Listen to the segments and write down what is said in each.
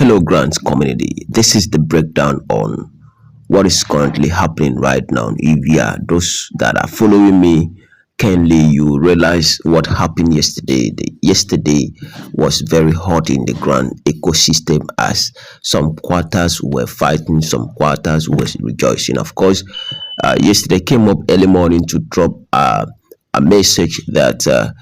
Hello, Grants community. This is the breakdown on what is currently happening right now. If you are those that are following me kindly, you realize what happened yesterday. Yesterday was very hot in the Grant ecosystem as some quarters were fighting, some quarters were rejoicing. Of course, yesterday came up early morning to drop a message that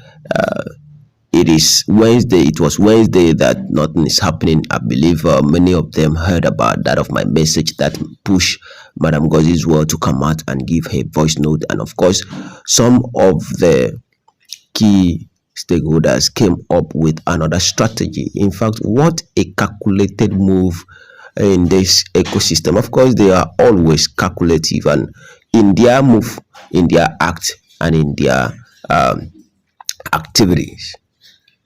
it is Wednesday. It was Wednesday that nothing is happening. I believe many of them heard about that of my message that pushed Madam Gozi's world to come out and give her voice note. And of course, some of the key stakeholders came up with another strategy. In fact, what a calculated move in this ecosystem. Of course, they are always calculative, and in their move, in their act, and in their activities.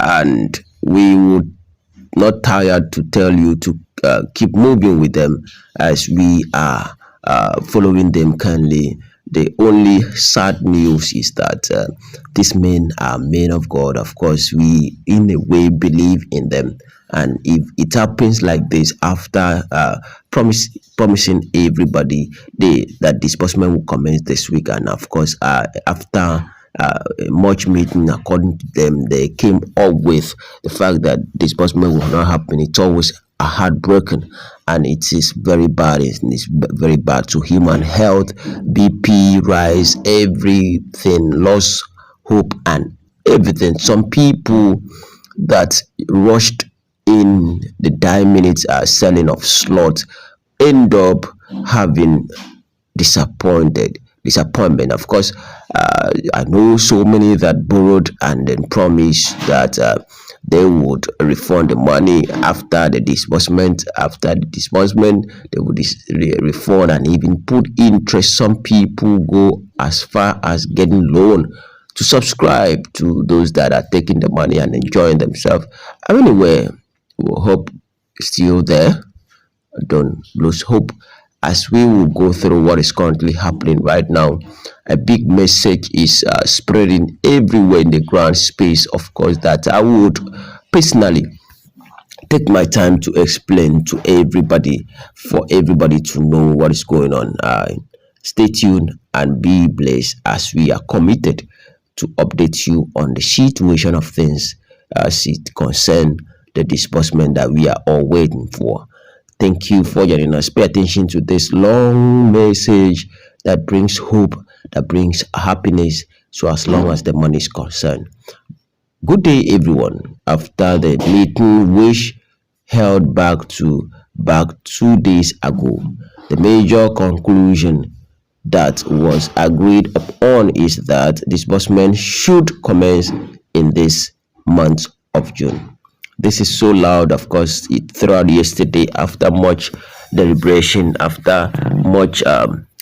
And we would not tired to tell you to keep moving with them as we are following them kindly. The only sad news is that these men are men of God. Of course, we in a way believe in them, and if it happens like this after promising everybody that disbursement will commence this week, and of course after much meeting, according to them, they came up with the fact that disbursement will not happen. It's always a heartbroken, and it is very bad. It's very bad to human health, BP rise, everything, lost hope, and everything. Some people that rushed in the dying minutes are selling of slot end up having disappointment. Of course, I know so many that borrowed and then promised that they would refund the money after the disbursement. After the disbursement, they would refund and even put interest. Some people go as far as getting loan to subscribe to those that are taking the money and enjoying themselves. Anyway, we hope still there. Don't lose hope. As we will go through what is currently happening right now, a big message is spreading everywhere in the Grant space. Of course, that I would personally take my time to explain to everybody, for everybody to know what is going on. Stay tuned and be blessed as we are committed to update you on the situation of things as it concerns the disbursement that we are all waiting for. Thank you for joining us. Pay attention to this long message that brings hope, that brings happiness, so as long as the money is concerned. Good day, everyone. After the meeting which held back 2 days ago, the major conclusion that was agreed upon is that disbursement should commence in this month of June. This is so loud, of course, throughout yesterday, after much deliberation, after much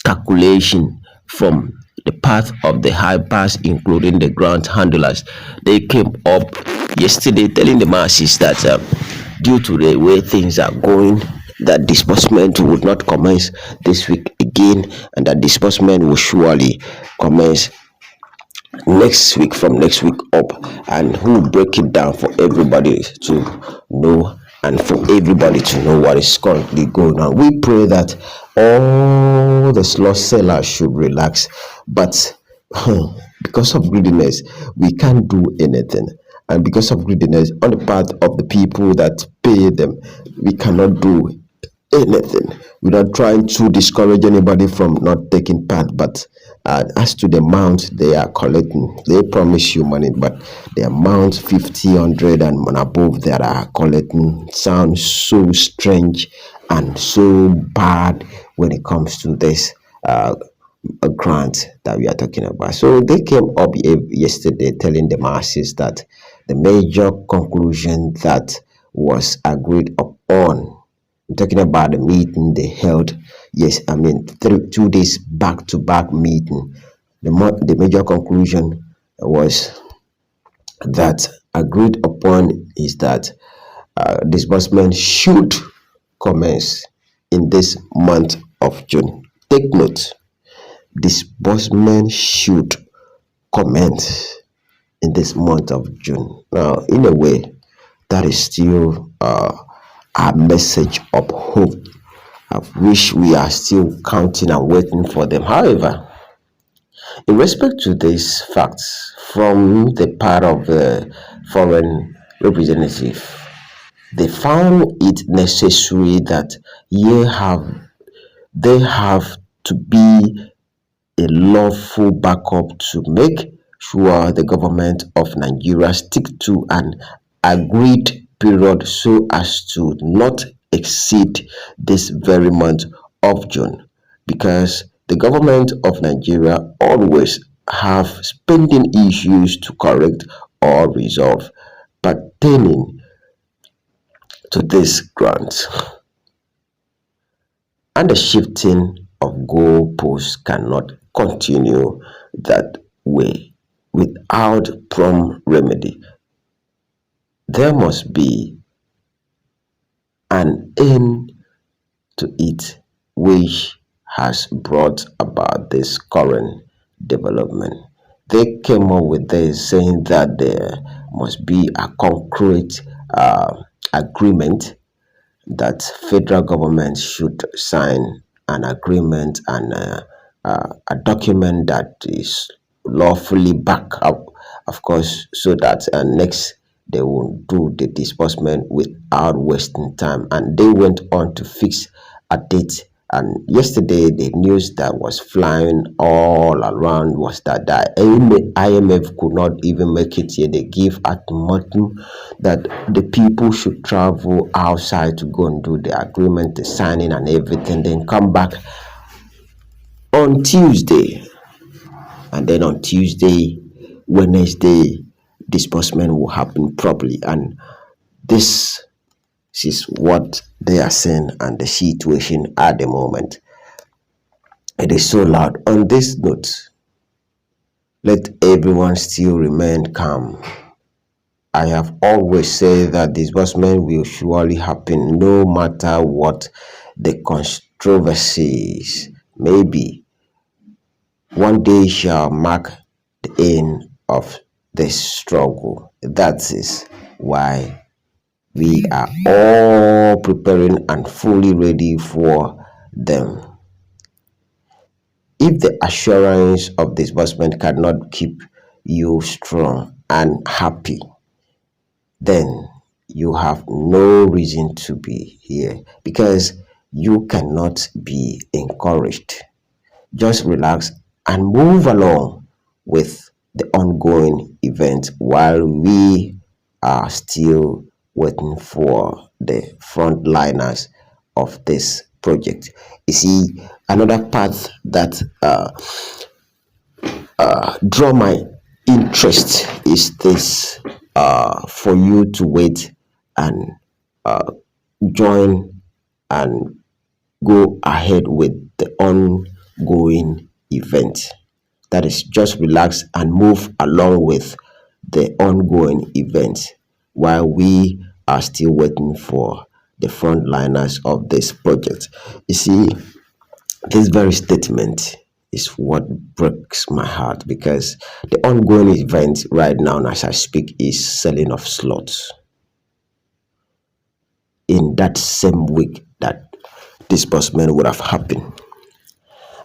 calculation from the path of the high pass, including the grant handlers. They came up yesterday telling the masses that due to the way things are going, that disbursement would not commence this week again, and that disbursement will surely commence next week, from next week up, and who will break it down for everybody to know, and for everybody to know what is currently going on. We pray that all the slot sellers should relax, but because of greediness we can't do anything, and because of greediness on the part of the people that pay them, we cannot do anything. We're not trying to discourage anybody from not taking part, but as to the amount they are collecting, they promise you money, but the amount 50, 100 and above that are collecting sounds so strange and so bad when it comes to this a grant that we are talking about. So they came up yesterday telling the masses that the major conclusion that was agreed upon, I'm talking about the meeting they held, 2 days back-to-back meeting. The major conclusion was that agreed upon is that disbursement should commence in this month of June. Take note, disbursement should commence in this month of June. Now, in a way, that is still a message of hope. I wish we are still counting and waiting for them. However, in respect to these facts from the part of the foreign representative, they found it necessary that they have to be a lawful backup to make sure the government of Nigeria stick to an agreed period so as to not exceed this very month of June, because the government of Nigeria always have spending issues to correct or resolve pertaining to this grant, and the shifting of goalposts cannot continue that way without prompt remedy. There must be an end to it, which has brought about this current development. They came up with this saying that there must be a concrete agreement, that federal government should sign an agreement and a document that is lawfully backed up, of course, so that next they will do the disbursement without wasting time. And they went on to fix a date. And yesterday, the news that was flying all around was that the IMF could not even make it here. They give ultimatum that the people should travel outside to go and do the agreement, the signing and everything, then come back on Tuesday. And then on Tuesday, Wednesday, disbursement will happen properly. And this is what they are saying and the situation at the moment. It is so loud. On this note, let everyone still remain calm. I have always said that disbursement will surely happen no matter what the controversies may be. One day shall mark the end of this struggle. That is why we are all preparing and fully ready for them. If the assurance of disbursement cannot keep you strong and happy, then you have no reason to be here, because you cannot be encouraged. Just relax and move along with the ongoing event while we are still waiting for the frontliners of this project. You see, another part that draw my interest is this: for you to wait and join and go ahead with the ongoing event. That is, just relax and move along with the ongoing event while we are still waiting for the frontliners of this project. You see, this very statement is what breaks my heart, because the ongoing event right now, as I speak, is selling of slots. In that same week that disbursement would have happened,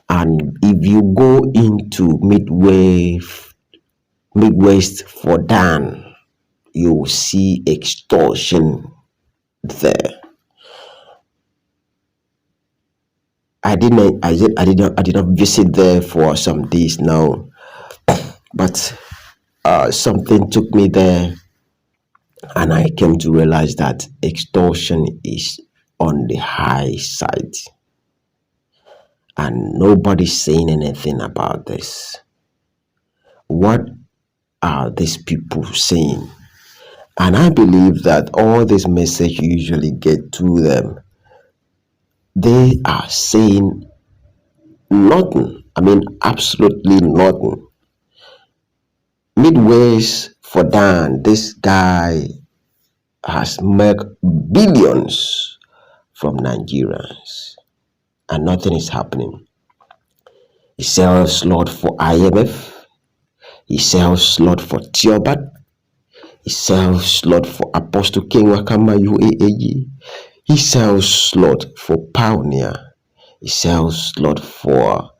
and if you go into Midwest for Dan, you will see extortion there. I did not visit there for some days now, but something took me there, and I came to realize that extortion is on the high side, and nobody's saying anything about this. What are these people saying? And I believe that all this message usually get to them. They are saying nothing. I mean, absolutely nothing. Midways for Dan, this guy has made billions from Nigerians, and nothing is happening. He sells slot for IMF. He sells slot for Theobarth. He sells slot for Apostle King Wakama UAAG. He sells slot for pioneer. He sells slot for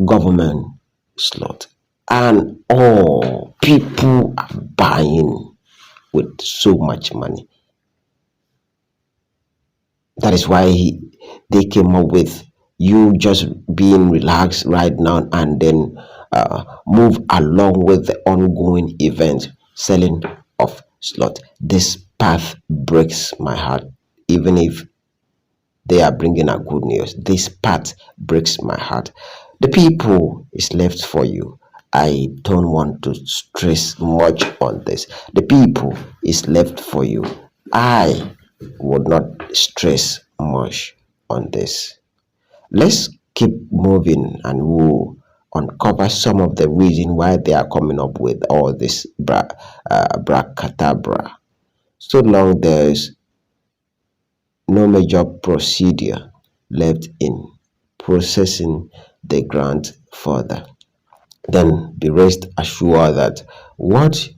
government slot. And all people are buying with so much money. That is why they came up with you just being relaxed right now and then move along with the ongoing event selling of slot. This path breaks my heart, even if they are bringing out good news. This part breaks my heart. The people is left for you. I don't want to stress much on this. The people is left for you. I would not stress much on this. Let's keep moving and we'll uncover some of the reason why they are coming up with all this bracadabra. So long there's no major procedure left in processing the grant further, then be rest assured that what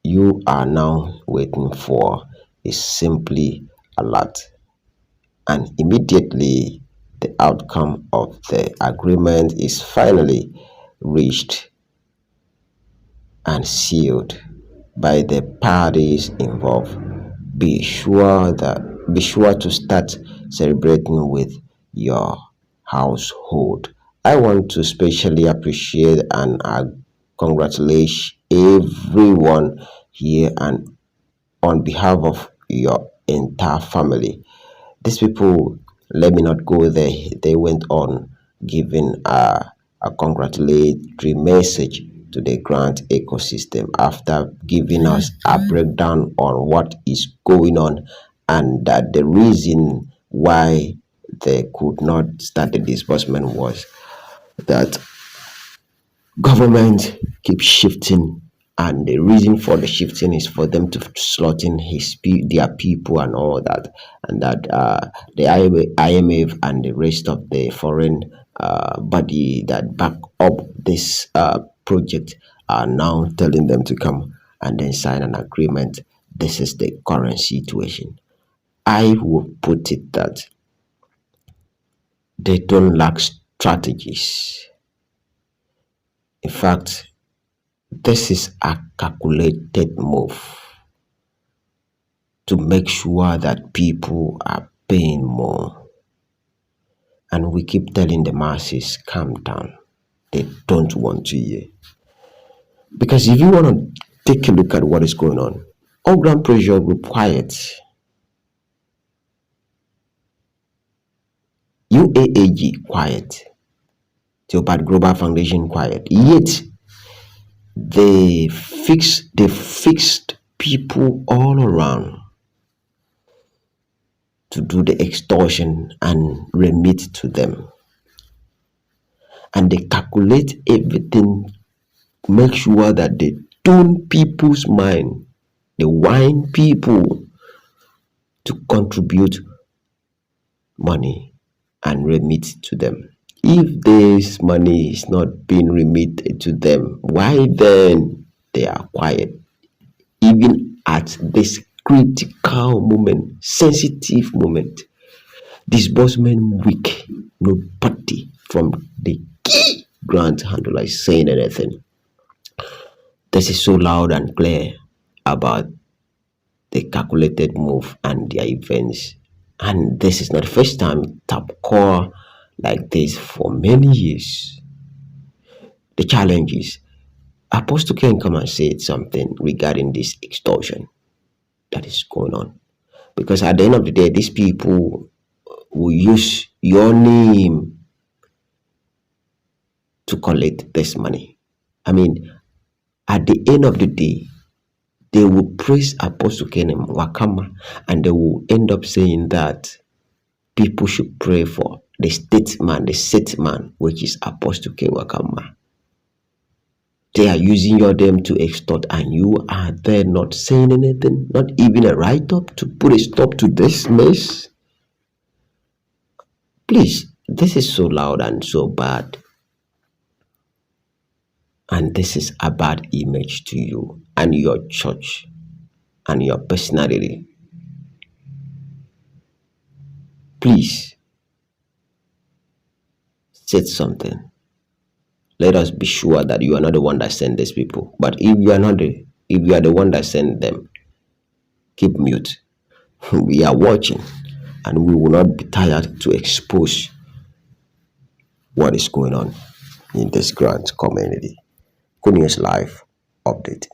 you are now waiting for is simply a lot, and immediately the outcome of the agreement is finally reached and sealed by the parties involved. Be sure to start celebrating with your household. I want to specially appreciate and congratulate everyone here and on behalf of your entire family. These people, let me not go there. They went on giving a congratulatory message to the grant ecosystem after giving us a breakdown on what is going on and that the reason why they could not start the disbursement was that government keep shifting, and the reason for the shifting is for them to slot in their people and all that, and that the IMF and the rest of the foreign body that back up this project are now telling them to come and then sign an agreement. This is the current situation. I will put it that they don't lack strategies. In fact, this is a calculated move to make sure that people are paying more. And we keep telling the masses, calm down. They don't want to hear. Because if you want to take a look at what is going on, all ground pressure group quiet. UAAG quiet. Theobarth Global Foundation quiet. Yet they fixed people all around to do the extortion and remit to them, and they calculate everything, make sure that they tune people's mind, they whine people to contribute money and remit to them. If this money is not being remitted to them, why then they are quiet? Even at this critical moment, sensitive moment, disbursement week, nobody from the key grant handler is saying anything. This is so loud and clear about the calculated move and their events. And this is not the first time tap core like this for many years. The challenge is Apostle can come and say something regarding this extortion that is going on. Because at the end of the day, these people will use your name to collect this money. I mean, at the end of the day, they will praise Apostle Kenem Wakama and they will end up saying that people should pray for the statesman, the set man, which is Apostle Ken Wakama. They are using your name to extort, and you are there not saying anything, not even a write-up to put a stop to this mess. Please, this is so loud and so bad. And this is a bad image to you and your church and your personality. please say something. Let us be sure that you are not the one that sent these people. But if you are not if you are the one that sent them, keep mute. We are watching, and we will not be tired to expose what is going on in this grant community. Goodnews Live update.